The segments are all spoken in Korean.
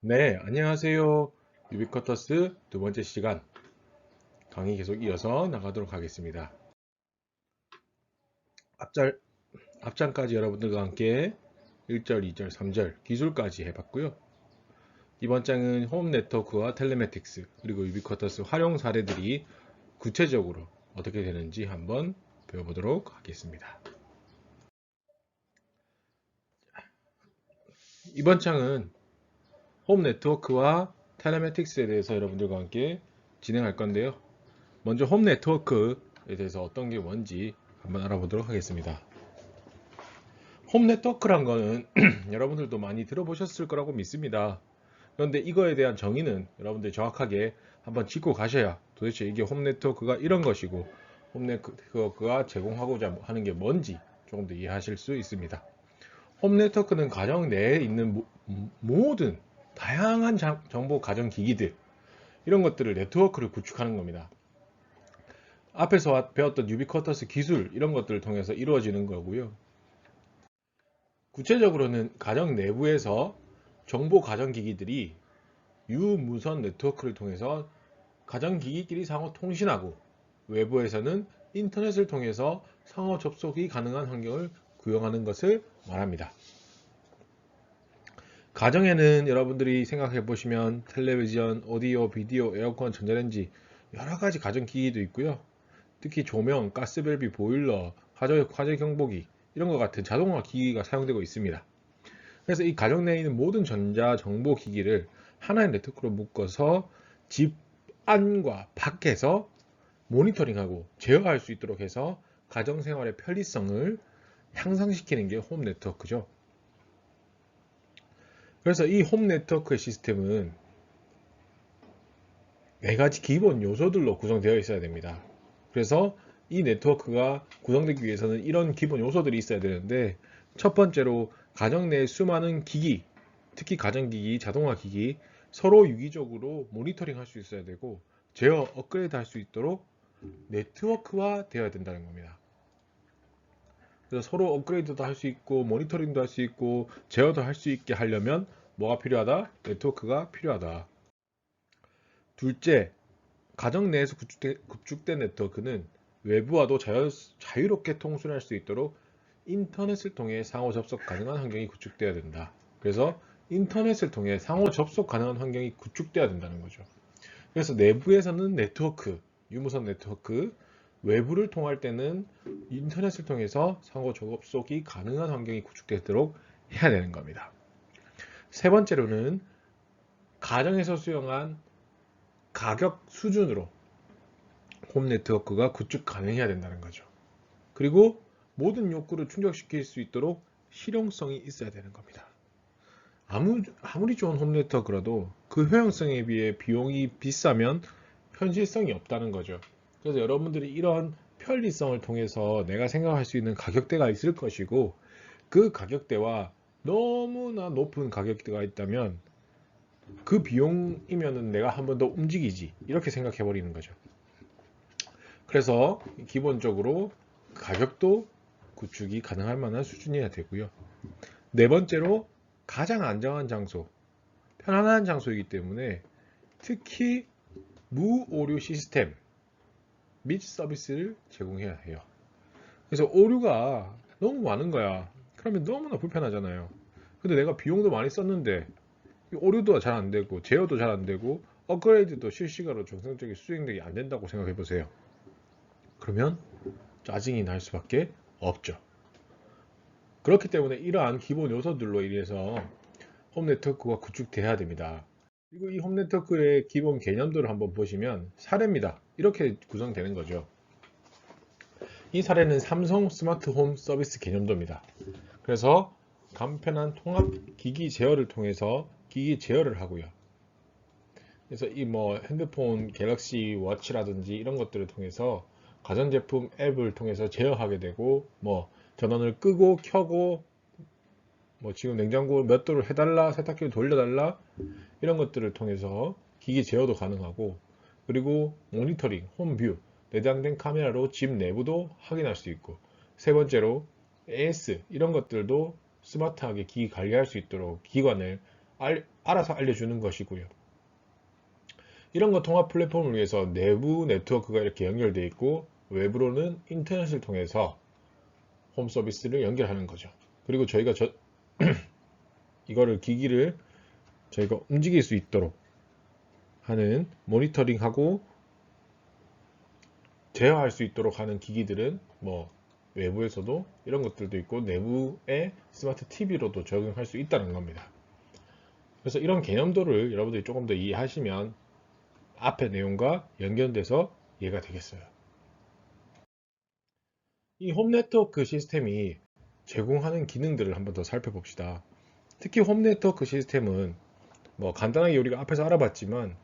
네, 안녕하세요. 유비쿼터스 두 번째 시간 강의 계속 이어서 나가도록 하겠습니다. 앞절, 앞장까지 여러분들과 함께 1절, 2절, 3절 기술까지 해봤고요. 이번 장은 홈 네트워크와 텔레매틱스 그리고 유비쿼터스 활용 사례들이 구체적으로 어떻게 되는지 한번 배워보도록 하겠습니다. 이번 장은 홈 네트워크와 텔레매틱스에 대해서 여러분들과 함께 진행할 건데요. 먼저 홈 네트워크에 대해서 어떤 게 뭔지 한번 알아보도록 하겠습니다. 홈 네트워크란 거는 여러분들도 많이 들어보셨을 거라고 믿습니다. 그런데 이거에 대한 정의는 여러분들이 정확하게 한번 짚고 가셔야 도대체 이게 홈 네트워크가 이런 것이고 홈 네트워크가 제공하고자 하는 게 뭔지 조금 더 이해하실 수 있습니다. 홈 네트워크는 가정 내에 있는 모든 다양한 정보 가정 기기들 이런 것들을 네트워크를 구축하는 겁니다. 앞에서 배웠던 유비쿼터스 기술 이런 것들을 통해서 이루어지는 거고요. 구체적으로는 가정 내부에서 정보 가정기기들이 유무선 네트워크를 통해서 가정기기끼리 상호 통신하고 외부에서는 인터넷을 통해서 상호 접속이 가능한 환경을 구현하는 것을 말합니다. 가정에는 여러분들이 생각해 보시면 텔레비전, 오디오, 비디오, 에어컨, 전자레인지 여러 가지 가정기기도 있고요. 특히 조명, 가스밸브, 보일러, 화재 경보기 이런 것 같은 자동화 기기가 사용되고 있습니다. 그래서 이 가정 내에 있는 모든 전자 정보 기기를 하나의 네트워크로 묶어서 집 안과 밖에서 모니터링하고 제어할 수 있도록 해서 가정 생활의 편리성을 향상시키는 게 홈 네트워크죠. 그래서 이 홈 네트워크의 시스템은 네 가지 기본 요소들로 구성되어 있어야 됩니다. 그래서 이 네트워크가 구성되기 위해서는 이런 기본 요소들이 있어야 되는데 첫 번째로 가정 내 수많은 기기, 특히 가전기기, 자동화 기기 서로 유기적으로 모니터링 할 수 있어야 되고 제어, 업그레이드 할 수 있도록 네트워크화 되어야 된다는 겁니다. 그래서 서로 업그레이드도 할 수 있고 모니터링도 할 수 있고 제어도 할 수 있게 하려면 뭐가 필요하다? 네트워크가 필요하다. 둘째, 가정 내에서 구축된 네트워크는 외부와도 자유롭게 통신할 수 있도록 인터넷을 통해 상호 접속 가능한 환경이 구축되어야 된다. 그래서 인터넷을 통해 상호 접속 가능한 환경이 구축되어야 된다는 거죠. 그래서 내부에서는 네트워크, 유무선 네트워크, 외부를 통할 때는 인터넷을 통해서 상호 접속이 가능한 환경이 구축되도록 해야 되는 겁니다. 세 번째로는 가정에서 수용한 가격 수준으로 홈 네트워크가 구축 가능해야 된다는 거죠. 그리고 모든 욕구를 충족시킬 수 있도록 실용성이 있어야 되는 겁니다. 아무리 좋은 홈 네트워크라도 그 효용성에 비해 비용이 비싸면 현실성이 없다는 거죠. 그래서 여러분들이 이런 편리성을 통해서 내가 생각할 수 있는 가격대가 있을 것이고 그 가격대와 너무나 높은 가격대가 있다면 그 비용이면은 내가 한 번 더 움직이지 이렇게 생각해 버리는 거죠. 그래서 기본적으로 가격도 구축이 가능할 만한 수준이어야 되고요. 네 번째로 가장 안정한 장소, 편안한 장소이기 때문에 특히 무오류 시스템 및 서비스를 제공해야 해요. 그래서 오류가 너무 많은 거야. 그러면 너무나 불편하잖아요. 근데 내가 비용도 많이 썼는데 오류도 잘 안 되고 제어도 잘 안 되고 업그레이드도 실시간으로 정상적인 수행되기 안 된다고 생각해 보세요. 그러면 짜증이 날 수밖에 없죠. 그렇기 때문에 이러한 기본 요소들로 인해서 홈 네트워크가 구축돼야 됩니다. 그리고 이 홈 네트워크의 기본 개념들을 한번 보시면 사례입니다. 이렇게 구성되는 거죠. 이 사례는 삼성 스마트 홈 서비스 개념도입니다. 그래서 간편한 통합 기기 제어를 통해서 기기 제어를 하고요. 그래서 이 뭐 핸드폰 갤럭시 워치라든지 이런 것들을 통해서 가전제품 앱을 통해서 제어하게 되고 뭐 전원을 끄고 켜고 뭐 지금 냉장고 몇 도를 해달라 세탁기를 돌려달라 이런 것들을 통해서 기기 제어도 가능하고 그리고 모니터링, 홈뷰, 내장된 카메라로 집 내부도 확인할 수 있고 세 번째로 AS 이런 것들도 스마트하게 기기 관리할 수 있도록 기관을 알아서 알려주는 것이고요. 이런 거 통합 플랫폼을 위해서 내부 네트워크가 이렇게 연결되어 있고 외부로는 인터넷을 통해서 홈 서비스를 연결하는 거죠. 그리고 저희가 이거를 기기를 저희가 움직일 수 있도록 하는 모니터링하고 제어할 수 있도록 하는 기기들은 뭐 외부에서도 이런 것들도 있고 내부의 스마트 TV로도 적용할 수 있다는 겁니다. 그래서 이런 개념도를 여러분들이 조금 더 이해하시면 앞의 내용과 연결돼서 이해가 되겠어요. 이 홈 네트워크 시스템이 제공하는 기능들을 한번 더 살펴봅시다. 특히 홈 네트워크 시스템은 뭐 간단하게 우리가 앞에서 알아봤지만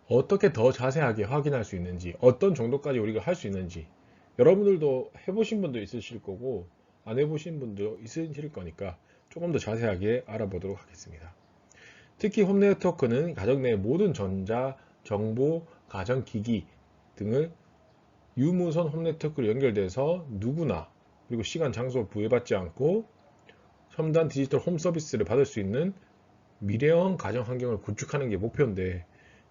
어떻게 더 자세하게 확인할 수 있는지, 어떤 정도까지 우리가 할 수 있는지, 여러분들도 해보신 분도 있으실 거고 안 해보신 분도 있으실 거니까 조금 더 자세하게 알아보도록 하겠습니다. 특히 홈 네트워크는 가정 내 모든 전자, 정보, 가전기기 등을 유무선 홈 네트워크로 연결돼서 누구나 그리고 시간, 장소 부여받지 않고 첨단 디지털 홈 서비스를 받을 수 있는 미래형 가정 환경을 구축하는 게 목표인데,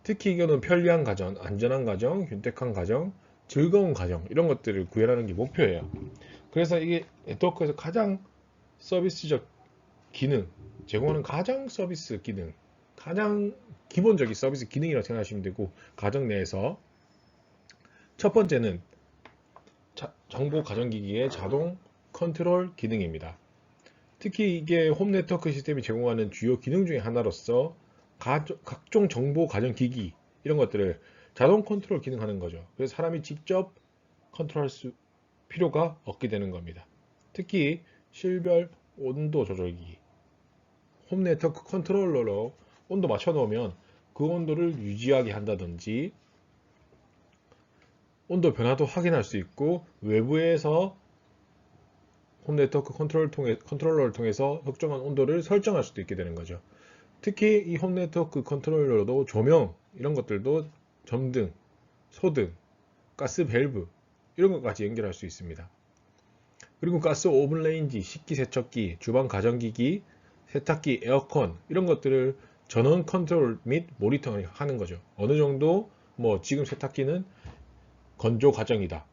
특히 이거는 편리한 가정, 안전한 가정, 윤택한 가정, 즐거운 가정 이런 것들을 구현하는 게 목표예요. 그래서 이게 네트워크에서 가장 서비스적 기능, 제공하는 가장 서비스 기능, 가장 기본적인 서비스 기능이라고 생각하시면 되고, 가정 내에서 첫 번째는 정보 가전기기의 자동 컨트롤 기능입니다. 특히 이게 홈 네트워크 시스템이 제공하는 주요 기능 중에 하나로서 각종 정보 가전기기 이런 것들을 자동 컨트롤 기능하는 거죠. 그래서 사람이 직접 컨트롤할 필요가 없게 되는 겁니다. 특히 실별 온도 조절기, 홈 네트워크 컨트롤러로 온도 맞춰 놓으면 그 온도를 유지하게 한다든지 온도 변화도 확인할 수 있고 외부에서 홈 네트워크 컨트롤러를 통해서 특정한 온도를 설정할 수도 있게 되는 거죠. 특히 이 홈 네트워크 컨트롤러도 조명 이런 것들도 점등, 소등, 가스 밸브 이런 것까지 연결할 수 있습니다. 그리고 가스 오븐 레인지, 식기세척기, 주방 가전기기, 세탁기, 에어컨 이런 것들을 전원 컨트롤 및 모니터링 하는 거죠. 어느 정도 뭐 지금 세탁기는 건조 과정이다.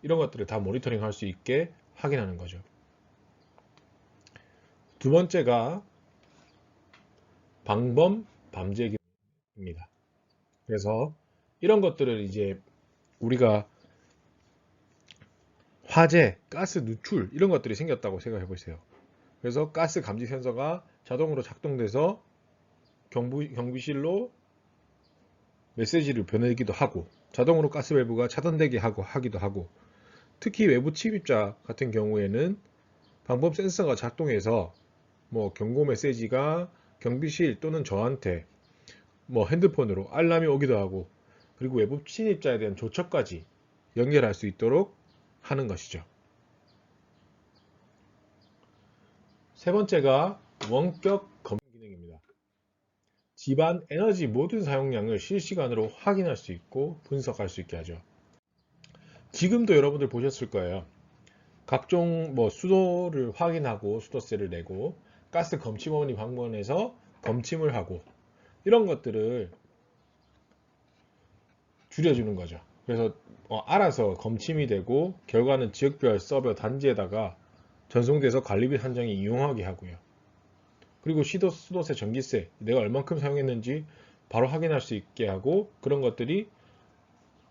이런 것들을 다 모니터링 할 수 있게 확인하는 거죠. 두 번째가 방범 밤제 기능입니다. 그래서 이런 것들을 이제 우리가 화재, 가스 누출 이런 것들이 생겼다고 생각해 보세요. 그래서 가스 감지 센서가 자동으로 작동돼서 경비실로 메시지를 보내기도 하고 자동으로 가스 밸브가 차단되게 하기도 하고, 특히 외부 침입자 같은 경우에는 방범 센서가 작동해서 뭐 경고 메시지가 경비실 또는 저한테 뭐 핸드폰으로 알람이 오기도 하고, 그리고 외부 침입자에 대한 조처까지 연결할 수 있도록 하는 것이죠. 세 번째가 원격 검증 기능입니다. 집안 에너지 모든 사용량을 실시간으로 확인할 수 있고 분석할 수 있게 하죠. 지금도 여러분들 보셨을 거예요. 각종 뭐 수도를 확인하고 수도세를 내고 가스 검침원이 방문해서 검침을 하고 이런 것들을 줄여주는 거죠. 그래서 알아서 검침이 되고 결과는 지역별 서버 단지에다가 전송돼서 관리비 한정이 이용하게 하고요. 그리고 수도세, 전기세 내가 얼만큼 사용했는지 바로 확인할 수 있게 하고, 그런 것들이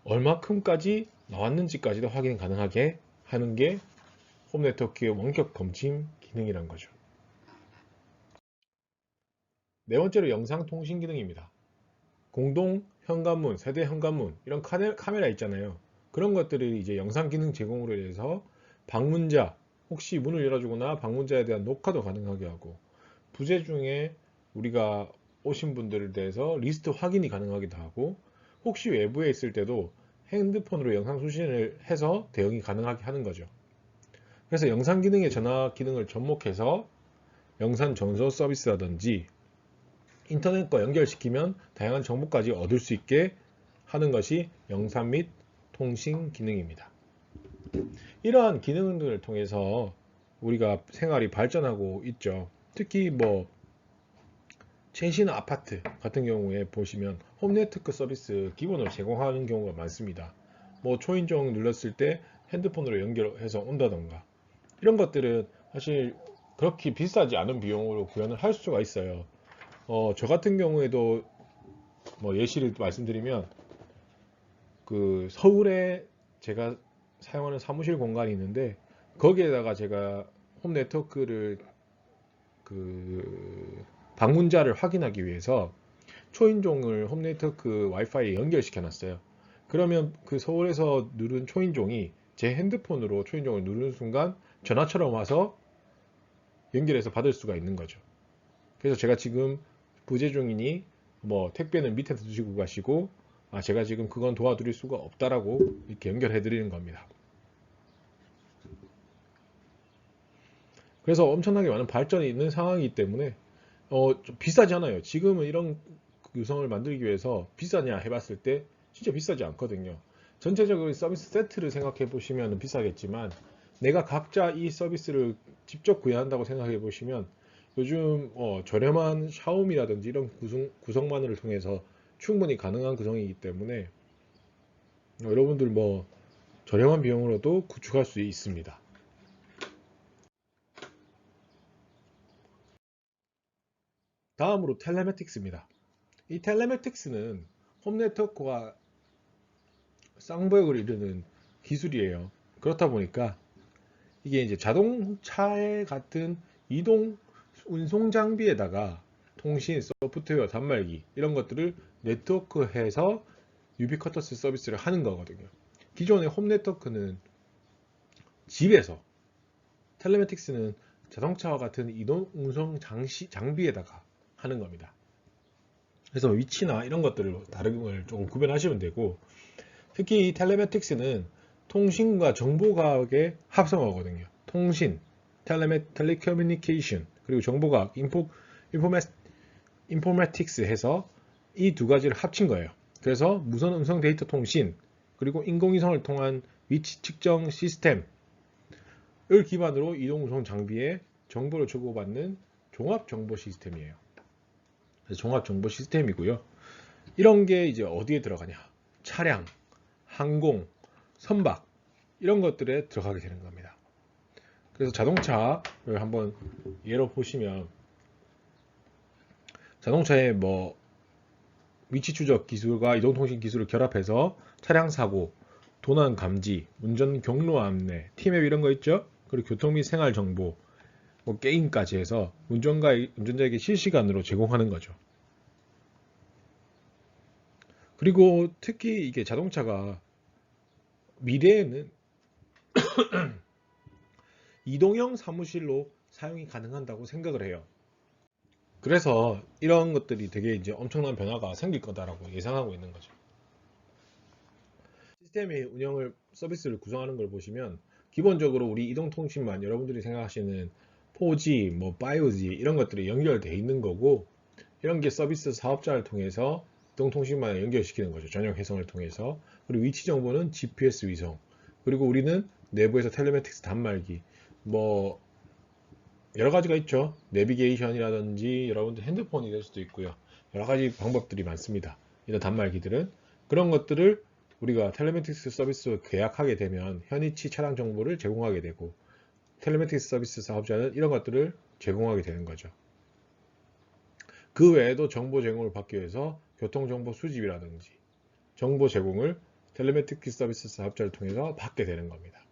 얼마큼까지 나왔는지까지도 확인 가능하게 하는 게 홈 네트워크의 원격 검침 기능이란 거죠. 네 번째로 영상 통신 기능입니다. 공동 현관문, 세대 현관문 이런 카메라 있잖아요. 그런 것들을 이제 영상 기능 제공으로 해서 방문자 혹시 문을 열어주거나 방문자에 대한 녹화도 가능하게 하고, 부재 중에 우리가 오신 분들에 대해서 리스트 확인이 가능하기도 하고, 혹시 외부에 있을 때도 핸드폰으로 영상 수신을 해서 대응이 가능하게 하는 거죠. 그래서 영상 기능의 전화 기능을 접목해서 영상 전송 서비스라든지 인터넷과 연결시키면 다양한 정보까지 얻을 수 있게 하는 것이 영상 및 통신 기능입니다. 이러한 기능들을 통해서 우리가 생활이 발전하고 있죠. 특히 뭐 최신 아파트 같은 경우에 보시면 홈네트워크 서비스 기본으로 제공하는 경우가 많습니다. 뭐 초인종 눌렀을 때 핸드폰으로 연결해서 온다던가 이런 것들은 사실 그렇게 비싸지 않은 비용으로 구현을 할 수가 있어요. 저 같은 경우에도 뭐 예시를 말씀드리면 그 서울에 제가 사용하는 사무실 공간이 있는데 거기에다가 제가 홈 네트워크를 그 방문자를 확인하기 위해서 초인종을 홈 네트워크 와이파이에 연결시켜 놨어요. 그러면 그 서울에서 누른 초인종이 제 핸드폰으로 초인종을 누르는 순간 전화처럼 와서 연결해서 받을 수가 있는 거죠. 그래서 제가 지금 부재 중이니 뭐 택배는 밑에 두시고 가시고 제가 지금 그건 도와드릴 수가 없다라고 이렇게 연결해 드리는 겁니다. 그래서 엄청나게 많은 발전이 있는 상황이기 때문에 좀 비싸지 않아요. 지금은 이런 유성을 만들기 위해서 비싸냐 해봤을 때 진짜 비싸지 않거든요. 전체적으로 서비스 세트를 생각해 보시면 비싸겠지만 내가 각자 이 서비스를 직접 구현한다고 생각해 보시면 요즘 저렴한 샤오미라든지 이런 구성만을 통해서 충분히 가능한 구성이기 때문에 여러분들 뭐 저렴한 비용으로도 구축할 수 있습니다. 다음으로 텔레매틱스입니다. 이 텔레매틱스는 홈 네트워크와 쌍벽을 이루는 기술이에요. 그렇다 보니까 이게 이제 자동차에 같은 이동 운송 장비에다가 통신, 소프트웨어, 단말기 이런 것들을 네트워크해서 유비쿼터스 서비스를 하는 거거든요. 기존의 홈 네트워크는 집에서, 텔레매틱스는 자동차와 같은 이동 운송 장비에다가 하는 겁니다. 그래서 위치나 이런 것들을 다름을 조금 구별하시면 되고, 특히 이 텔레매틱스는 통신과 정보과학의 합성어거든요. 통신, 텔레커뮤니케이션, 그리고 정보과학, 인포매틱스 해서 이 두 가지를 합친 거예요. 그래서 무선 음성 데이터 통신, 그리고 인공위성을 통한 위치 측정 시스템을 기반으로 이동운송 장비에 정보를 주고받는 종합정보 시스템이에요. 그래서 종합정보 시스템이고요. 이런 게 이제 어디에 들어가냐? 차량, 항공, 선박 이런 것들에 들어가게 되는 겁니다. 그래서 자동차를 한번 예로 보시면 자동차의 뭐 위치 추적 기술과 이동통신 기술을 결합해서 차량 사고, 도난 감지, 운전 경로 안내, 티맵 이런 거 있죠? 그리고 교통 및 생활 정보, 뭐 게임까지 해서 운전자에게 실시간으로 제공하는 거죠. 그리고 특히 이게 자동차가 미래에는 이동형 사무실로 사용이 가능하다고 생각을 해요. 그래서 이런 것들이 되게 이제 엄청난 변화가 생길 거다라고 예상하고 있는 거죠. 시스템의 운영을 서비스를 구성하는 걸 보시면 기본적으로 우리 이동통신만 여러분들이 생각하시는 4G, 뭐 5G 이런 것들이 연결되어 있는 거고 이런 게 서비스 사업자를 통해서 이동통신만을 연결시키는 거죠. 전용 회선을 통해서. 그리고 위치 정보는 GPS 위성. 그리고 우리는 내부에서 텔레매틱스 단말기 뭐 여러 가지가 있죠. 내비게이션이라든지 여러분들 핸드폰이 될 수도 있고요. 여러 가지 방법들이 많습니다. 이런 단말기들은 그런 것들을 우리가 텔레매틱스 서비스 계약하게 되면 현위치 차량 정보를 제공하게 되고 텔레매틱스 서비스 사업자는 이런 것들을 제공하게 되는 거죠. 그 외에도 정보 제공을 받기 위해서 교통정보 수집이라든지 정보 제공을 텔레매틱스 서비스 사업자를 통해서 받게 되는 겁니다.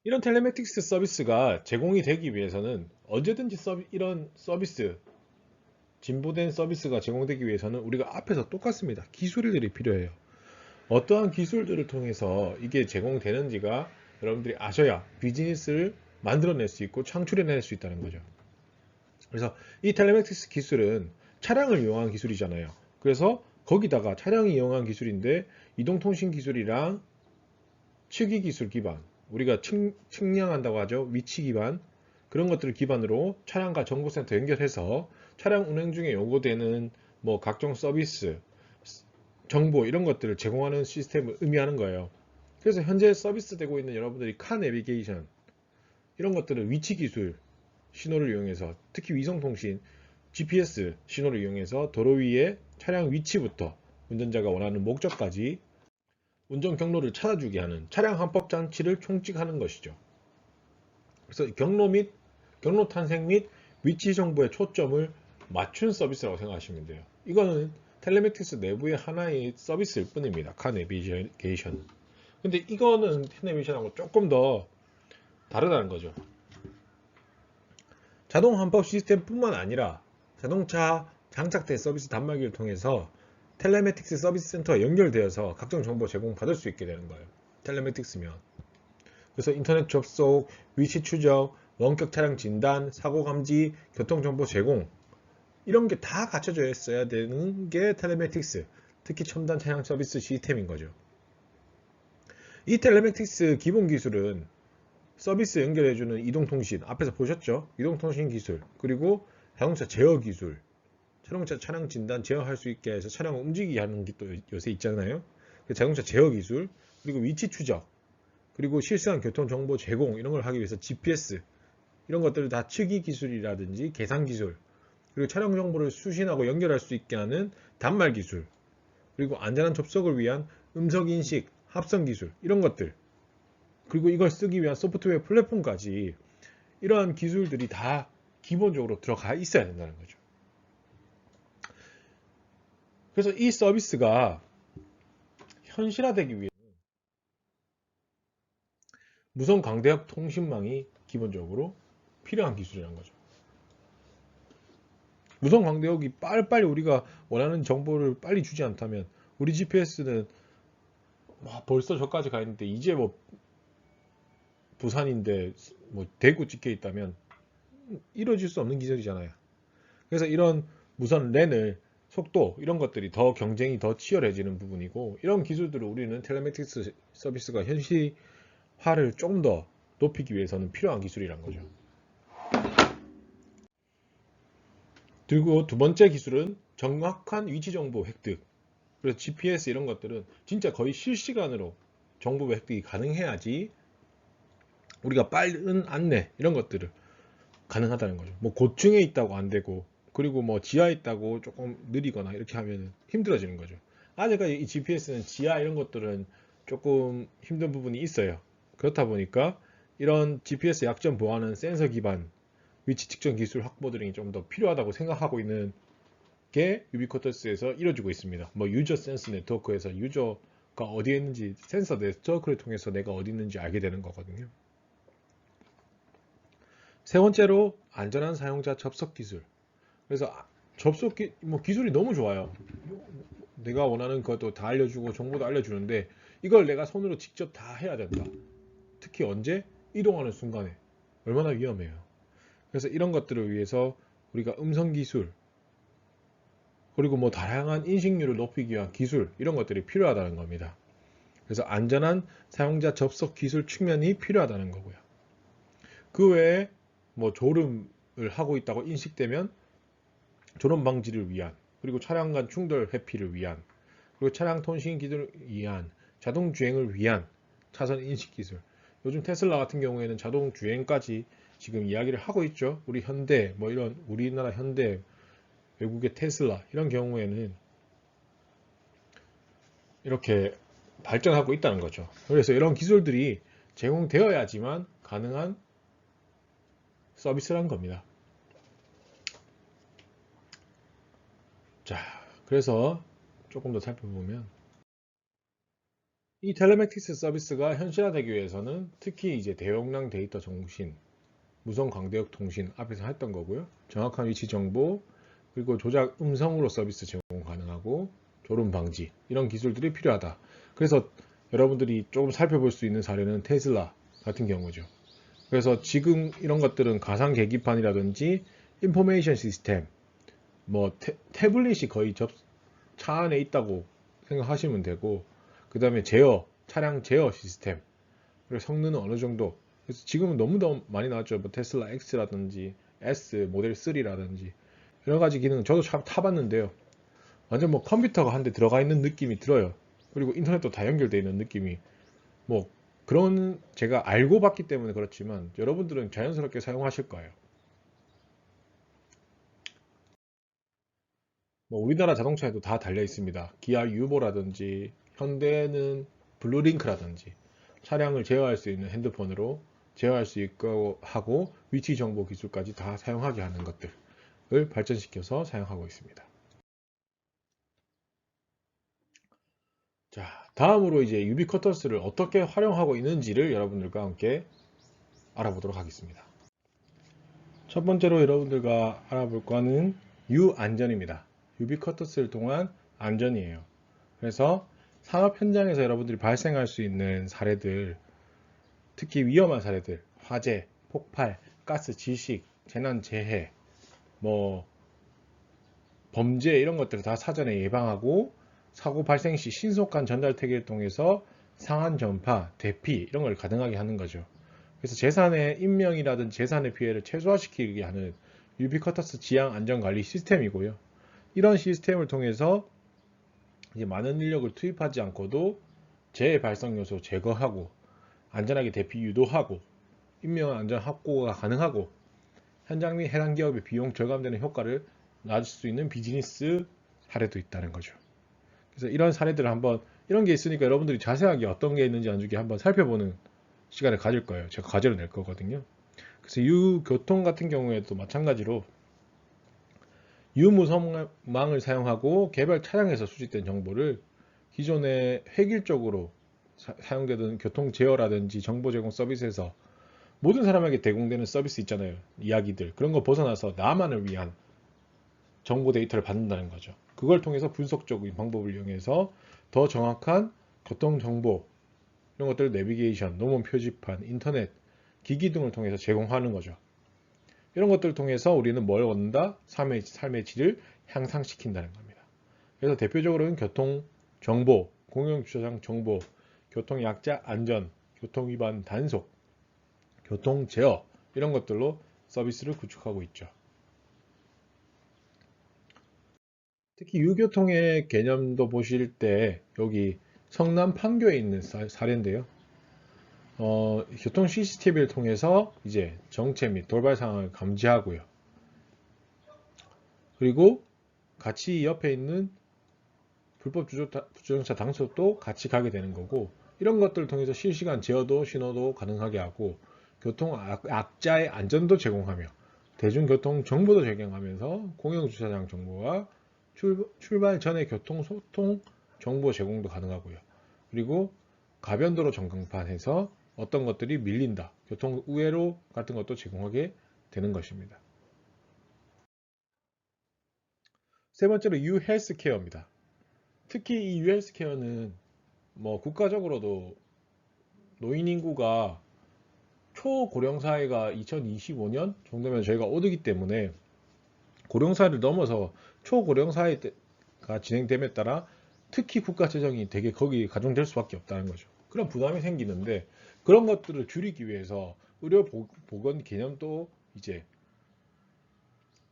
이런 텔레매틱스 서비스가 제공이 되기 위해서는 언제든지 이런 서비스, 진보된 서비스가 제공되기 위해서는 우리가 앞에서 똑같습니다. 기술들이 필요해요. 어떠한 기술들을 통해서 이게 제공되는지가 여러분들이 아셔야 비즈니스를 만들어낼 수 있고 창출해낼 수 있다는 거죠. 그래서 이 텔레매틱스 기술은 차량을 이용한 기술이잖아요. 그래서 거기다가 차량이 이용한 기술인데 이동통신 기술이랑 측위 기술 기반, 우리가 측량한다고 하죠. 위치 기반 그런 것들을 기반으로 차량과 정보센터 연결해서 차량 운행 중에 요구되는 뭐 각종 서비스, 정보 이런 것들을 제공하는 시스템을 의미하는 거예요. 그래서 현재 서비스 되고 있는 여러분들이 카 내비게이션 이런 것들은 위치 기술 신호를 이용해서, 특히 위성통신 GPS 신호를 이용해서 도로 위에 차량 위치부터 운전자가 원하는 목적까지 운전 경로를 찾아주게 하는 차량 항법 장치를 총칙하는 것이죠. 그래서 경로 탄생 및 위치 정보의 초점을 맞춘 서비스라고 생각하시면 돼요. 이거는 텔레메틱스 내부의 하나의 서비스일 뿐입니다. 카 내비게이션. 근데 이거는 텔레메이션하고 조금 더 다르다는 거죠. 자동 환법 시스템뿐만 아니라 자동차 장착된 서비스 단말기를 통해서 텔레메틱스 서비스 센터와 연결되어서 각종 정보 제공받을 수 있게 되는 거예요. 텔레메틱스면. 그래서 인터넷 접속, 위치 추적, 원격 차량 진단, 사고 감지, 교통 정보 제공, 이런 게 다 갖춰져 있어야 되는 게 텔레메틱스, 특히 첨단 차량 서비스 시스템인 거죠. 이 텔레메틱스 기본 기술은 서비스 연결해주는 이동통신, 앞에서 보셨죠? 이동통신 기술, 그리고 자동차 제어 기술, 자동차 차량 진단 제어할 수 있게 해서 차량을 움직이게 하는 게 또 요새 있잖아요. 자동차 제어 기술, 그리고 위치 추적, 그리고 실시간 교통 정보 제공, 이런 걸 하기 위해서 GPS, 이런 것들을 다 측이 기술이라든지 계산 기술, 그리고 차량 정보를 수신하고 연결할 수 있게 하는 단말 기술, 그리고 안전한 접속을 위한 음성 인식, 합성 기술, 이런 것들, 그리고 이걸 쓰기 위한 소프트웨어 플랫폼까지, 이러한 기술들이 다 기본적으로 들어가 있어야 된다는 거죠. 그래서 이 서비스가 현실화되기 위해 무선 광대역 통신망이 기본적으로 필요한 기술이라는 거죠. 무선 광대역이 빨리빨리 우리가 원하는 정보를 빨리 주지 않다면, 우리 GPS는 벌써 저까지 가 있는데 이제 뭐 부산인데 뭐 대구 찍혀 있다면 이루어질 수 없는 기술이잖아요. 그래서 이런 무선 랜을 속도, 이런 것들이 더 경쟁이 더 치열해지는 부분이고, 이런 기술들을 우리는 텔레메틱스 서비스가 현실화를 조금 더 높이기 위해서는 필요한 기술이란 거죠. 그리고 두 번째 기술은 정확한 위치 정보 획득. 그래서 GPS 이런 것들은 진짜 거의 실시간으로 정보 획득이 가능해야지 우리가 빠른 안내, 이런 것들을 가능하다는 거죠. 뭐 고층에 있다고 안 되고, 그리고 뭐 지하에 있다고 조금 느리거나 이렇게 하면 힘들어지는 거죠. 아직까지 이 GPS는 지하 이런 것들은 조금 힘든 부분이 있어요. 그렇다 보니까 이런 GPS 약점 보완은 센서 기반 위치 측정 기술 확보 등이 좀 더 필요하다고 생각하고 있는 게 유비쿼터스에서 이루어지고 있습니다. 뭐 유저 센스 네트워크에서 유저가 어디에 있는지, 센서 네트워크를 통해서 내가 어디 있는지 알게 되는 거거든요. 세 번째로 안전한 사용자 접속 기술. 그래서 기술이 너무 좋아요. 내가 원하는 것도 다 알려주고 정보도 알려주는데 이걸 내가 손으로 직접 다 해야 된다. 특히 언제? 이동하는 순간에. 얼마나 위험해요. 그래서 이런 것들을 위해서 우리가 음성 기술, 그리고 뭐 다양한 인식률을 높이기 위한 기술, 이런 것들이 필요하다는 겁니다. 그래서 안전한 사용자 접속 기술 측면이 필요하다는 거고요. 그 외에 뭐 졸음을 하고 있다고 인식되면 졸음 방지를 위한, 그리고 차량 간 충돌 회피를 위한, 그리고 차량 통신 기술을 위한, 자동 주행을 위한 차선 인식 기술. 요즘 테슬라 같은 경우에는 자동 주행까지 지금 이야기를 하고 있죠. 우리 현대, 뭐 이런 우리나라 현대, 외국의 테슬라 이런 경우에는 이렇게 발전하고 있다는 거죠. 그래서 이런 기술들이 제공되어야지만 가능한 서비스란 겁니다. 자, 그래서 조금 더 살펴보면 이 텔레메틱스 서비스가 현실화되기 위해서는 특히 이제 대용량 데이터 통신, 무선 광대역 통신 앞에서 했던 거고요. 정확한 위치 정보, 그리고 조작 음성으로 서비스 제공 가능하고 졸음 방지, 이런 기술들이 필요하다. 그래서 여러분들이 조금 살펴볼 수 있는 사례는 테슬라 같은 경우죠. 그래서 지금 이런 것들은 가상 계기판이라든지 인포메이션 시스템, 뭐 태블릿이 거의 차 안에 있다고 생각하시면 되고, 그 다음에 차량 제어 시스템, 그리고 성능은 어느 정도. 그래서 지금은 너무 더 많이 나왔죠. 뭐 테슬라 X라든지 S 모델 3라든지 여러 가지 기능, 저도 참 타봤는데요. 완전 뭐 컴퓨터가 한 대 들어가 있는 느낌이 들어요. 그리고 인터넷도 다 연결되어 있는 느낌이, 뭐 그런, 제가 알고 봤기 때문에 그렇지만 여러분들은 자연스럽게 사용하실 거예요. 뭐 우리나라 자동차에도 다 달려 있습니다. 기아 유보라든지 현대는 블루링크라든지 차량을 제어할 수 있는 핸드폰으로 제어할 수 있고 하고 위치 정보 기술까지 다 사용하게 하는 것들을 발전시켜서 사용하고 있습니다. 자, 다음으로 이제 유비쿼터스를 어떻게 활용하고 있는지를 여러분들과 함께 알아보도록 하겠습니다. 첫 번째로 여러분들과 알아볼 거는 유안전입니다. 유비쿼터스를 통한 안전이에요. 그래서 산업 현장에서 여러분들이 발생할 수 있는 사례들, 특히 위험한 사례들, 화재, 폭발, 가스 질식, 재난 재해, 뭐 범죄 이런 것들을 다 사전에 예방하고 사고 발생 시 신속한 전달 태기를 통해서 상한 전파, 대피 이런 걸 가능하게 하는 거죠. 그래서 재산의 인명이라든지 재산의 피해를 최소화시키게 하는 유비쿼터스 지향 안전관리 시스템이고요. 이런 시스템을 통해서 이제 많은 인력을 투입하지 않고도 재해 발생 요소 제거하고 안전하게 대피 유도하고 인명 안전 확보가 가능하고 현장 및 해당 기업의 비용 절감되는 효과를 낮출 수 있는 비즈니스 사례도 있다는 거죠. 그래서 이런 사례들을 한번 이런 게 있으니까 여러분들이 자세하게 어떤 게 있는지 나중에 한번 살펴보는 시간을 가질 거예요. 제가 과제를 낼 거거든요. 그래서 유교통 같은 경우에도 마찬가지로 유무선망을 사용하고 개별 차량에서 수집된 정보를 기존에 획일적으로 사용되던 교통 제어라든지 정보 제공 서비스에서 모든 사람에게 제공되는 서비스 있잖아요. 이야기들. 그런 거 벗어나서 나만을 위한 정보 데이터를 받는다는 거죠. 그걸 통해서 분석적인 방법을 이용해서 더 정확한 교통 정보, 이런 것들을 내비게이션, 노면 표지판, 인터넷, 기기 등을 통해서 제공하는 거죠. 이런 것들을 통해서 우리는 뭘 얻는다? 삶의 질을 향상시킨다는 겁니다. 그래서 대표적으로는 교통 정보, 공영주차장 정보, 교통 약자 안전, 교통 위반 단속, 교통 제어 이런 것들로 서비스를 구축하고 있죠. 특히 유교통의 개념도 보실 때 여기 성남 판교에 있는 사례인데요. 교통 CCTV를 통해서 이제 정체 및 돌발 상황을 감지하고요. 그리고 같이 옆에 있는 불법 주정차 당소도 같이 가게 되는 거고, 이런 것들을 통해서 실시간 제어도 신호도 가능하게 하고 교통 악자의 안전도 제공하며 대중교통 정보도 제공하면서 공영주차장 정보와 출발 전에 교통 소통 정보 제공도 가능하고요. 그리고 가변도로 전광판에서 어떤 것들이 밀린다, 교통 우회로 같은 것도 제공하게 되는 것입니다. 세 번째로 유헬스케어입니다. 특히 이 유헬스케어는 뭐 국가적으로도 노인 인구가 초고령 사회가 2025년 정도면 저희가 오르기 때문에 고령 사회를 넘어서 초고령 사회가 진행됨에 따라 특히 국가 재정이 되게 거기 가중될 수밖에 없다는 거죠. 그런 부담이 생기는데 그런 것들을 줄이기 위해서 의료보건 개념도 이제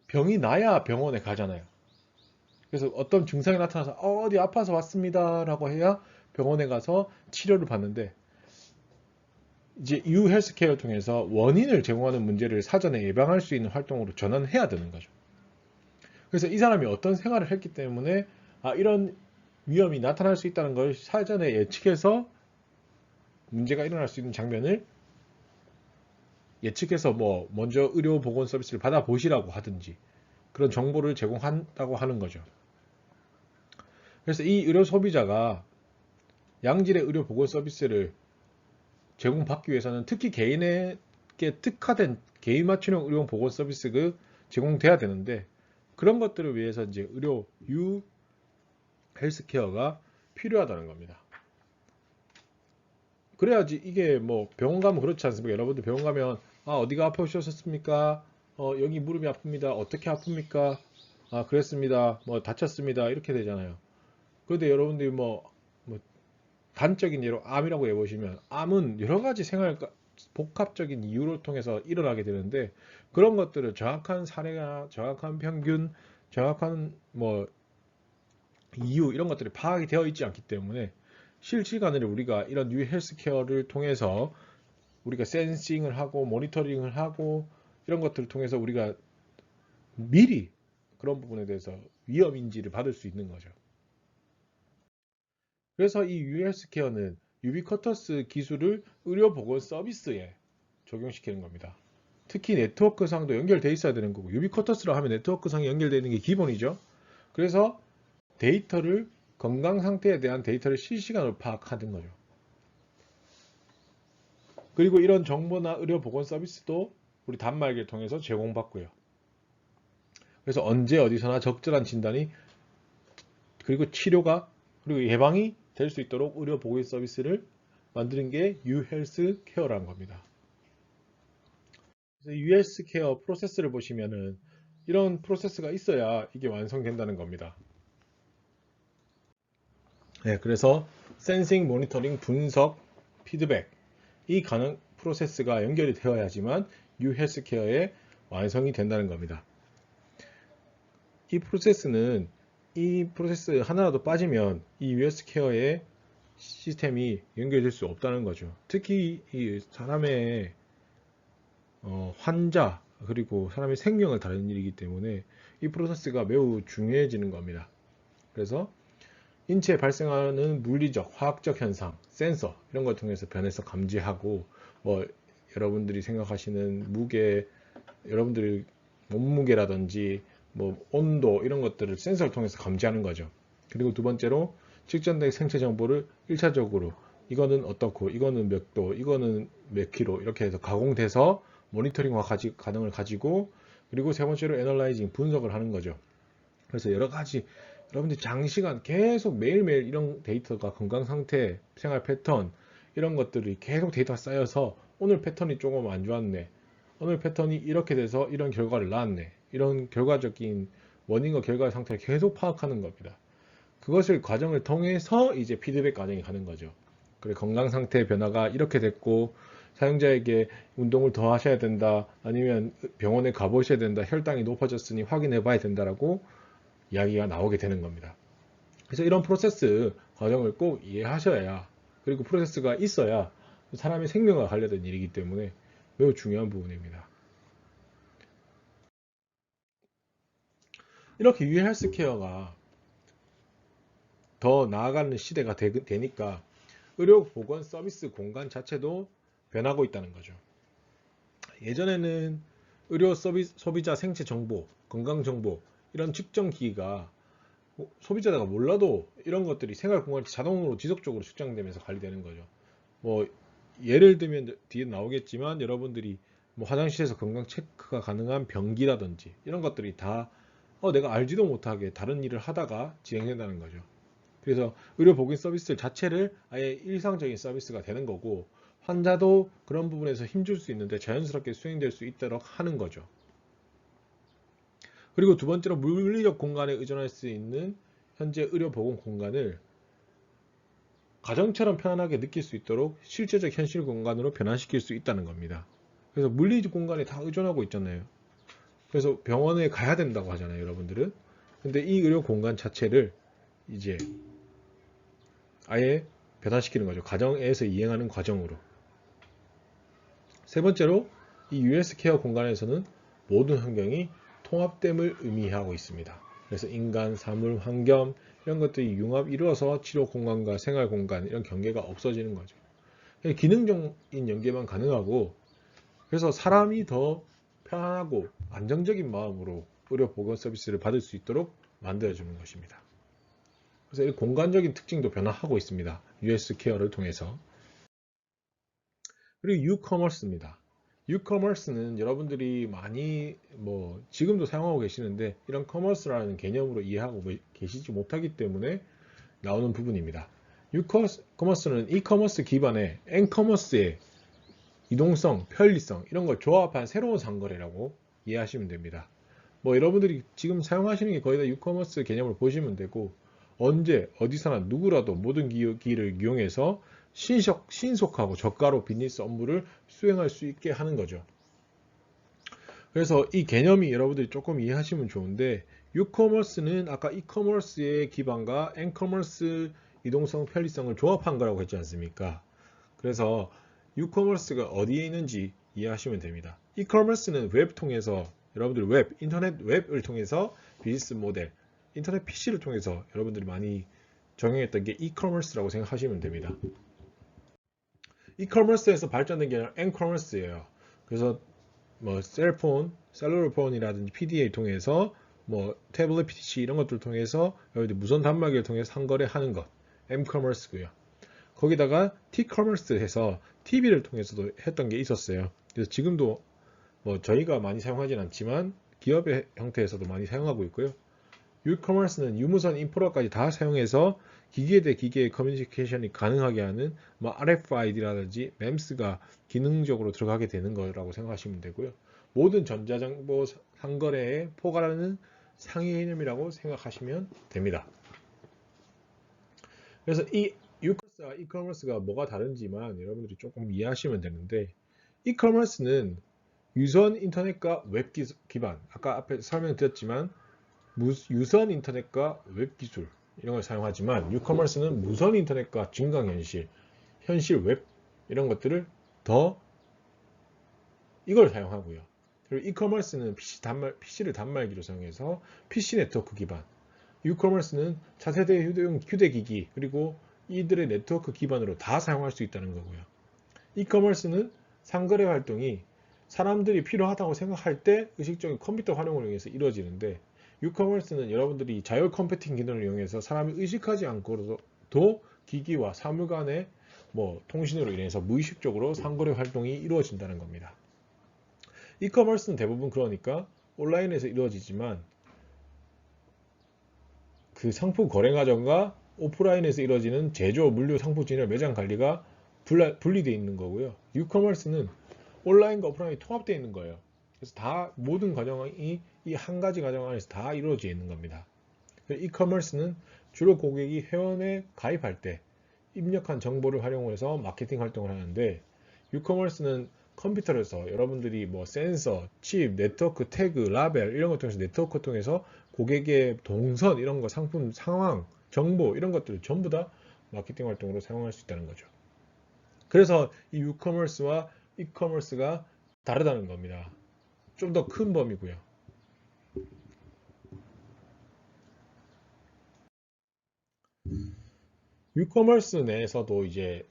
병이 나야 병원에 가잖아요. 그래서 어떤 증상이 나타나서 어디 아파서 왔습니다 라고 해야 병원에 가서 치료를 받는데, 이제 유헬스케어를 통해서 원인을 제공하는 문제를 사전에 예방할 수 있는 활동으로 전환해야 되는 거죠. 그래서 이 사람이 어떤 생활을 했기 때문에 이런 위험이 나타날 수 있다는 걸 사전에 예측해서 문제가 일어날 수 있는 장면을 예측해서 뭐 먼저 의료 보건 서비스를 받아보시라고 하든지 그런 정보를 제공한다고 하는 거죠. 그래서 이 의료 소비자가 양질의 의료 보건 서비스를 제공받기 위해서는 특히 개인에게 특화된 개인 맞춤형 의료 보건 서비스가 제공돼야 되는데, 그런 것들을 위해서 이제 의료 헬스케어가 필요하다는 겁니다. 그래야지 이게 뭐 병원 가면 그렇지 않습니까? 여러분들 병원 가면 어디가 아프셨습니까? 여기 무릎이 아픕니다. 어떻게 아픕니까? 그랬습니다. 뭐 다쳤습니다. 이렇게 되잖아요. 그런데 여러분들이 뭐 단적인 예로 암이라고 해보시면 암은 여러 가지 복합적인 이유를 통해서 일어나게 되는데, 그런 것들을 정확한 사례나 정확한 평균, 정확한 뭐 이유 이런 것들이 파악이 되어 있지 않기 때문에 실시간으로 우리가 이런 뉴 헬스케어를 통해서 우리가 센싱을 하고 모니터링을 하고 이런 것들을 통해서 우리가 미리 그런 부분에 대해서 위험 인지를 받을 수 있는 거죠. 그래서 이 UHealthcare는 유비쿼터스 기술을 의료보건 서비스에 적용시키는 겁니다. 특히 네트워크상도 연결돼 있어야 되는 거고, 유비쿼터스로 하면 네트워크상이 연결되는 게 기본이죠. 그래서 데이터를, 건강 상태에 대한 데이터를 실시간으로 파악하는 거죠. 그리고 이런 정보나 의료보건 서비스도 우리 단말기를 통해서 제공받고요. 그래서 언제 어디서나 적절한 진단이, 그리고 치료가, 그리고 예방이 될 수 있도록 의료보건 서비스를 만드는 게 유헬스케어라는 겁니다. 그래서 유헬스케어 프로세스를 보시면은 이런 프로세스가 있어야 이게 완성된다는 겁니다. 네, 그래서 센싱, 모니터링, 분석, 피드백, 이 가능 프로세스가 연결이 되어야지만 유헬스케어의 완성이 된다는 겁니다. 이 프로세스 하나라도 빠지면 이 유헬스케어의 시스템이 연결될 수 없다는 거죠. 특히 이 사람의 환자, 그리고 사람의 생명을 다루는 일이기 때문에 이 프로세스가 매우 중요해지는 겁니다. 그래서 인체에 발생하는 물리적, 화학적 현상, 센서 이런 걸 통해서 변해서 감지하고, 뭐 여러분들이 생각하시는 무게, 여러분들의 몸무게라든지 뭐 온도 이런 것들을 센서를 통해서 감지하는 거죠. 그리고 두 번째로 직전된 생체 정보를 1차적으로 이거는 어떻고, 이거는 몇 도, 이거는 몇 킬로 이렇게 해서 가공돼서 모니터링과 가능을 가지고, 그리고 세 번째로 애널라이징, 분석을 하는 거죠. 그래서 여러 가지 여러분들이 장시간 계속 매일매일 이런 데이터가, 건강 상태, 생활 패턴 이런 것들이 계속 데이터가 쌓여서 오늘 패턴이 조금 안 좋았네, 오늘 패턴이 이렇게 돼서 이런 결과를 낳았네, 이런 결과적인 원인과 결과의 상태를 계속 파악하는 겁니다. 그것을 과정을 통해서 이제 피드백 과정이 가는 거죠. 그래, 건강 상태의 변화가 이렇게 됐고 사용자에게 운동을 더 하셔야 된다, 아니면 병원에 가보셔야 된다, 혈당이 높아졌으니 확인해 봐야 된다라고 이야기가 나오게 되는 겁니다. 그래서 이런 프로세스 과정을 꼭 이해하셔야, 그리고 프로세스가 있어야 사람의 생명과 관련된 일이기 때문에 매우 중요한 부분입니다. 이렇게 유헬스케어가 더 나아가는 시대가 되니까 의료보건 서비스 공간 자체도 변하고 있다는 거죠. 예전에는 의료 소비자 생체 정보, 건강 정보 이런 측정 기기가 소비자가 몰라도 이런 것들이 생활 공간에 자동으로 지속적으로 측정되면서 관리되는 거죠. 뭐 예를 들면 뒤에 나오겠지만 여러분들이 뭐 화장실에서 건강 체크가 가능한 변기라든지 이런 것들이 다 내가 알지도 못하게 다른 일을 하다가 진행된다는 거죠. 그래서 의료보건 서비스 자체를 아예 일상적인 서비스가 되는 거고, 환자도 그런 부분에서 힘줄 수 있는데 자연스럽게 수행될 수 있도록 하는 거죠. 그리고 두 번째로 물리적 공간에 의존할 수 있는 현재 의료보건 공간을 가정처럼 편안하게 느낄 수 있도록 실제적 현실 공간으로 변환시킬 수 있다는 겁니다. 그래서 물리적 공간에 다 의존하고 있잖아요. 그래서 병원에 가야 된다고 하잖아요, 여러분들은. 근데 이 의료 공간 자체를 이제 아예 변화시키는 거죠. 가정에서 이행하는 과정으로. 세 번째로 이 US 케어 공간에서는 모든 환경이 통합됨을 의미하고 있습니다. 그래서 인간, 사물, 환경 이런 것들이 융합 이루어서 치료 공간과 생활 공간 이런 경계가 없어지는 거죠. 기능적인 연계만 가능하고, 그래서 사람이 더 편안하고 안정적인 마음으로 의료 보건 서비스를 받을 수 있도록 만들어주는 것입니다. 그래서 이 공간적인 특징도 변화하고 있습니다. US 케어를 통해서. 그리고 유커머스입니다. 유커머스는 여러분들이 많이 지금도 사용하고 계시는데 이런 커머스라는 개념으로 이해하고 계시지 못하기 때문에 나오는 부분입니다. 유커머스는 이커머스 기반의 엔커머스의 이동성, 편리성 이런 걸 조합한 새로운 상거래라고 이해하시면 됩니다. 여러분들이 지금 사용하시는 게 거의 다 유커머스 개념을 보시면 되고, 언제 어디서나 누구라도 모든 기기를 이용해서 신속하고 저가로 비즈니스 업무를 수행할 수 있게 하는 거죠. 그래서 이 개념이 여러분들이 조금 이해하시면 좋은데, 유커머스는 아까 이커머스의 기반과 엔커머스 이동성 편리성을 조합한 거라고 했지 않습니까? 그래서 유커머스가 어디에 있는지 이해하시면 됩니다. 이커머스는 웹 통해서 여러분들 웹, 인터넷 웹을 통해서 비즈니스 모델, 인터넷 PC를 통해서 여러분들이 많이 적용했던 게 이커머스라고 생각하시면 됩니다. 이커머스에서 발전된 게 아니라 엠커머스예요. 그래서 뭐 셀폰, 셀룰러폰이라든지 PDA 통해서 뭐 태블릿 PC 이런 것들을 통해서 여러분들 무선 단말기를 통해서 상거래하는 것, 엠커머스고요. 거기다가 T커머스 해서 TV를 통해서도 했던 게 있었어요. 그래서 지금도 뭐 저희가 많이 사용하진 않지만 기업의 형태에서도 많이 사용하고 있고요. 유커머스는 유무선 인프라까지 다 사용해서 기계 대 기계의 커뮤니케이션이 가능하게 하는 뭐 RFID라든지 MEMS가 기능적으로 들어가게 되는 거라고 생각하시면 되고요. 모든 전자정보 상거래에 포괄하는 상위 개념이라고 생각하시면 됩니다. 그래서 이 유커머스와 이커머스가 뭐가 다른지만 여러분들이 조금 이해하시면 되는데, 이커머스는 유선 인터넷과 웹 기반, 아까 앞에 설명드렸지만 유선 인터넷과 웹 기술 이런 걸 사용하지만, 유커머스는 무선 인터넷과 증강현실, 현실 웹 이런 것들을 더 이걸 사용하고요. 그리고 이커머스는 PC를 단말기로 사용해서 PC 네트워크 기반, 유커머스는 차세대 휴대기기 그리고 이들의 네트워크 기반으로 다 사용할 수 있다는 거고요. 이커머스는 상거래 활동이 사람들이 필요하다고 생각할 때 의식적인 컴퓨터 활용을 이용해서 이루어지는데, 유커머스는 여러분들이 자율 컴퓨팅 기능을 이용해서 사람이 의식하지 않고도 기기와 사물 간의 뭐 통신으로 인해서 무의식적으로 상거래 활동이 이루어진다는 겁니다. 이커머스는 대부분 그러니까 온라인에서 이루어지지만 그 상품 거래 과정과 오프라인에서 이루어지는 제조, 물류, 상품 진열, 매장 관리가 분리되어 있는 거고요. 유커머스는 온라인과 오프라인이 통합되어 있는 거예요. 그래서 다 모든 과정이 이 한 가지 과정 안에서 다 이루어져 있는 겁니다. 이커머스는 주로 고객이 회원에 가입할 때 입력한 정보를 활용해서 마케팅 활동을 하는데, 유커머스는 컴퓨터에서 여러분들이 뭐 센서, 칩, 네트워크 태그, 라벨 이런 것 통해서 네트워크 통해서 고객의 동선 이런 거, 상품 상황, 정보 이런 것들을 전부 다 마케팅 활동으로 사용할 수 있다는 거죠. 그래서 이 유커머스와 이커머스가 다르다는 겁니다. 좀 더 큰 범위고요. 유커머스 내에서도 이제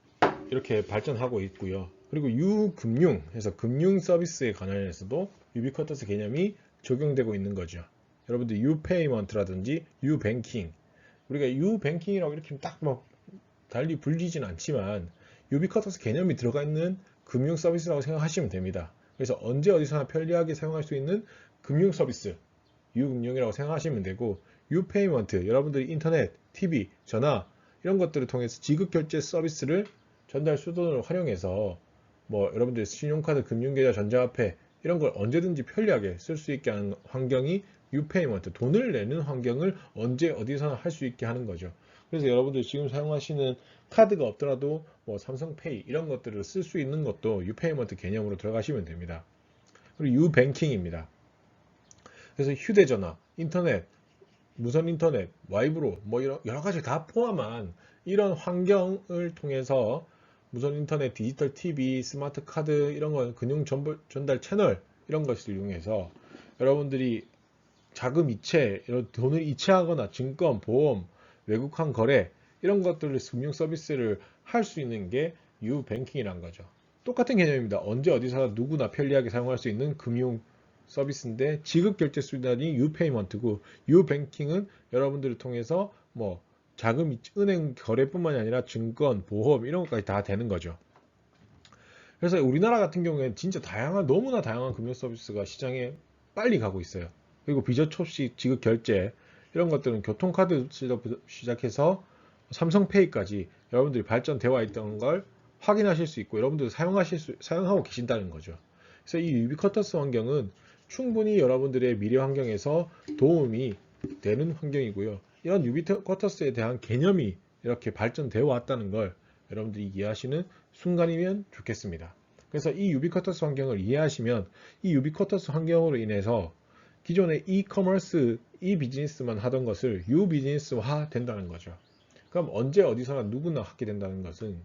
이렇게 발전하고 있고요. 그리고 유금융 해서 금융 서비스에 관련해서도 유비쿼터스 개념이 적용되고 있는 거죠. 여러분들 유페이먼트라든지 유뱅킹, 우리가 유뱅킹이라고 이렇게 딱 뭐 달리 불리진 않지만 유비쿼터스 개념이 들어가 있는 금융 서비스라고 생각하시면 됩니다. 그래서 언제 어디서나 편리하게 사용할 수 있는 금융 서비스, 유금융이라고 생각하시면 되고, 유페이먼트, 여러분들이 인터넷, TV, 전화 이런 것들을 통해서 지급 결제 서비스를 전달 수단을 활용해서 뭐 여러분들 신용카드, 금융계좌, 전자화폐 이런 걸 언제든지 편리하게 쓸 수 있게 하는 환경이 유페이먼트, 돈을 내는 환경을 언제 어디서나 할 수 있게 하는 거죠. 그래서 여러분들 지금 사용하시는 카드가 없더라도 뭐 삼성페이 이런 것들을 쓸 수 있는 것도 유페이먼트 개념으로 들어가시면 됩니다. 그리고 유뱅킹입니다. 그래서 휴대전화, 인터넷, 무선 인터넷, 와이브로 뭐 여러 가지 다 포함한 이런 환경을 통해서 무선 인터넷, 디지털 TV, 스마트 카드 이런 거 금융 전달 채널 이런 것을 이용해서 여러분들이 자금 이체, 돈을 이체하거나 증권, 보험, 외국환 거래 이런 것들을 금융 서비스를 할 수 있는 게 유뱅킹이란 거죠. 똑같은 개념입니다. 언제 어디서 누구나 편리하게 사용할 수 있는 금융 서비스인데, 지급 결제 수단이 유페이먼트고, 유뱅킹은 여러분들을 통해서 뭐 자금, 은행 거래뿐만이 아니라 증권, 보험 이런 것까지 다 되는 거죠. 그래서 우리나라 같은 경우에는 진짜 너무나 다양한 금융 서비스가 시장에 빨리 가고 있어요. 그리고 비저촉식 지급 결제 이런 것들은 교통카드 시작해서 삼성페이까지 여러분들이 발전되어 있던 걸 확인하실 수 있고, 여러분들 사용하고 계신다는 거죠. 그래서 이 유비쿼터스 환경은 충분히 여러분들의 미래 환경에서 도움이 되는 환경이고요. 이런 유비쿼터스에 대한 개념이 이렇게 발전되어 왔다는 걸 여러분들이 이해하시는 순간이면 좋겠습니다. 그래서 이 유비쿼터스 환경을 이해하시면 이 유비쿼터스 환경으로 인해서 기존의 이커머스, 이 비즈니스만 하던 것을 유비즈니스화 된다는 거죠. 그럼 언제 어디서나 누구나 하게 된다는 것은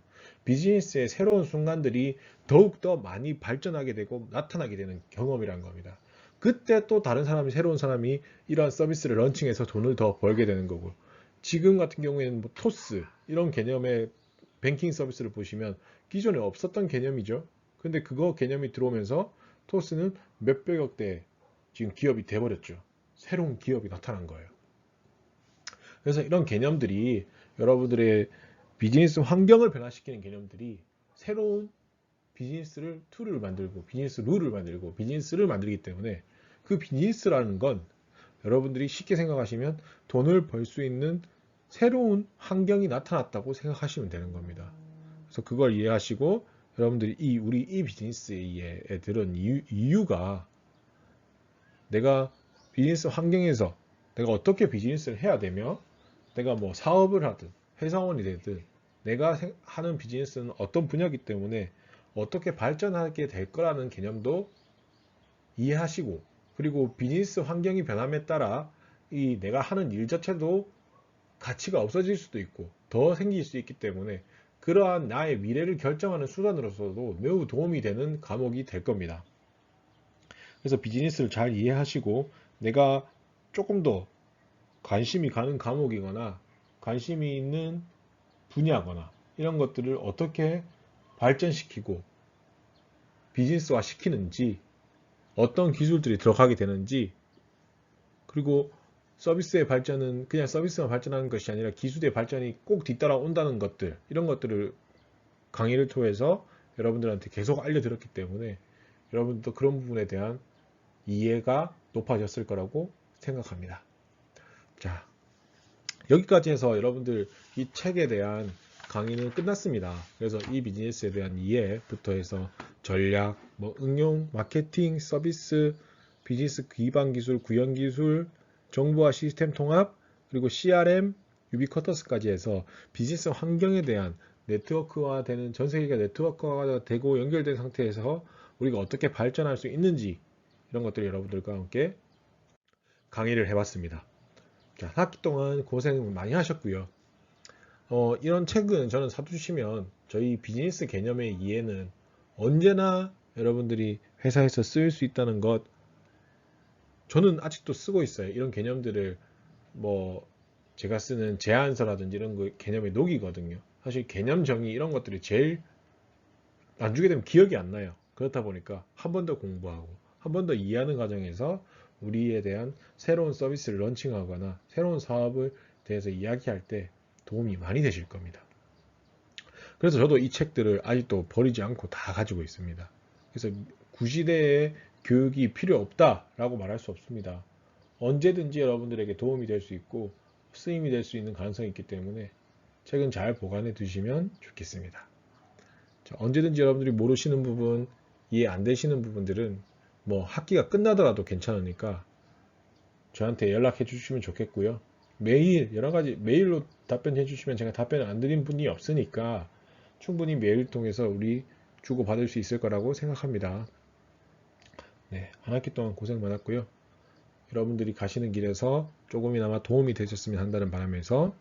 비즈니스의 새로운 순간들이 더욱더 많이 발전하게 되고 나타나게 되는 경험이란 겁니다. 그때 또 다른 사람이, 새로운 사람이 이러한 서비스를 런칭해서 돈을 더 벌게 되는 거고, 지금 같은 경우에는 뭐 토스 이런 개념의 뱅킹 서비스를 보시면 기존에 없었던 개념이죠. 근데 그거 개념이 들어오면서 토스는 몇백억 대 지금 기업이 돼버렸죠. 새로운 기업이 나타난 거예요. 그래서 이런 개념들이, 여러분들의 비즈니스 환경을 변화시키는 개념들이 새로운 비즈니스를 툴을 만들고, 비즈니스 룰을 만들고, 비즈니스를 만들기 때문에, 그 비즈니스라는 건 여러분들이 쉽게 생각하시면 돈을 벌 수 있는 새로운 환경이 나타났다고 생각하시면 되는 겁니다. 그래서 그걸 이해하시고, 여러분들이 우리 이 비즈니스에 들은 이유가, 내가 비즈니스 환경에서 내가 어떻게 비즈니스를 해야 되며, 내가 뭐 사업을 하든 회사원이 되든 내가 하는 비즈니스는 어떤 분야이기 때문에 어떻게 발전하게 될 거라는 개념도 이해하시고, 그리고 비즈니스 환경이 변함에 따라 이 내가 하는 일 자체도 가치가 없어질 수도 있고 더 생길 수 있기 때문에, 그러한 나의 미래를 결정하는 수단으로서도 매우 도움이 되는 과목이 될 겁니다. 그래서 비즈니스를 잘 이해하시고, 내가 조금 더 관심이 가는 과목이거나 관심이 있는 분야거나 이런 것들을 어떻게 발전시키고 비즈니스화 시키는지, 어떤 기술들이 들어가게 되는지, 그리고 서비스의 발전은 그냥 서비스만 발전하는 것이 아니라 기술의 발전이 꼭 뒤따라 온다는 것들, 이런 것들을 강의를 통해서 여러분들한테 계속 알려드렸기 때문에 여러분도 그런 부분에 대한 이해가 높아졌을 거라고 생각합니다. 자, 여기까지 해서 여러분들 이 책에 대한 강의는 끝났습니다. 그래서 이 비즈니스에 대한 이해부터 해서 전략, 뭐 응용, 마케팅, 서비스, 비즈니스 기반 기술, 구현 기술, 정보와 시스템 통합, 그리고 CRM, 유비쿼터스까지 해서 비즈니스 환경에 대한 네트워크화 되는, 전 세계가 네트워크화가 되고 연결된 상태에서 우리가 어떻게 발전할 수 있는지, 이런 것들을 여러분들과 함께 강의를 해봤습니다. 자, 한 학기 동안 고생 많이 하셨고요. 이런 책은 저는 사두시면 저희 비즈니스 개념의 이해는 언제나 여러분들이 회사에서 쓸 수 있다는 것, 저는 아직도 쓰고 있어요. 이런 개념들을 뭐 제가 쓰는 제안서라든지 이런 거 개념의 녹이거든요. 사실 개념 정의 이런 것들이 제일 나중에 되면 기억이 안 나요. 그렇다 보니까 한 번 더 공부하고 한 번 더 이해하는 과정에서 우리에 대한 새로운 서비스를 런칭하거나 새로운 사업을 대해서 이야기할 때 도움이 많이 되실 겁니다. 그래서 저도 이 책들을 아직도 버리지 않고 다 가지고 있습니다. 그래서 구시대에 교육이 필요 없다라고 말할 수 없습니다. 언제든지 여러분들에게 도움이 될 수 있고 쓰임이 될 수 있는 가능성이 있기 때문에 책은 잘 보관해 두시면 좋겠습니다. 자, 언제든지 여러분들이 모르시는 부분, 이해 안 되시는 부분들은 뭐 학기가 끝나더라도 괜찮으니까 저한테 연락해 주시면 좋겠고요. 매일 여러 가지 메일로 답변해 주시면 제가 답변을 안 드린 분이 없으니까 충분히 메일 통해서 우리 주고 받을 수 있을 거라고 생각합니다. 네, 한 학기 동안 고생 많았고요. 여러분들이 가시는 길에서 조금이나마 도움이 되셨으면 한다는 바람에서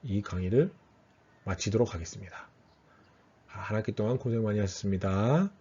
이 강의를 마치도록 하겠습니다. 한 학기 동안 고생 많이 하셨습니다.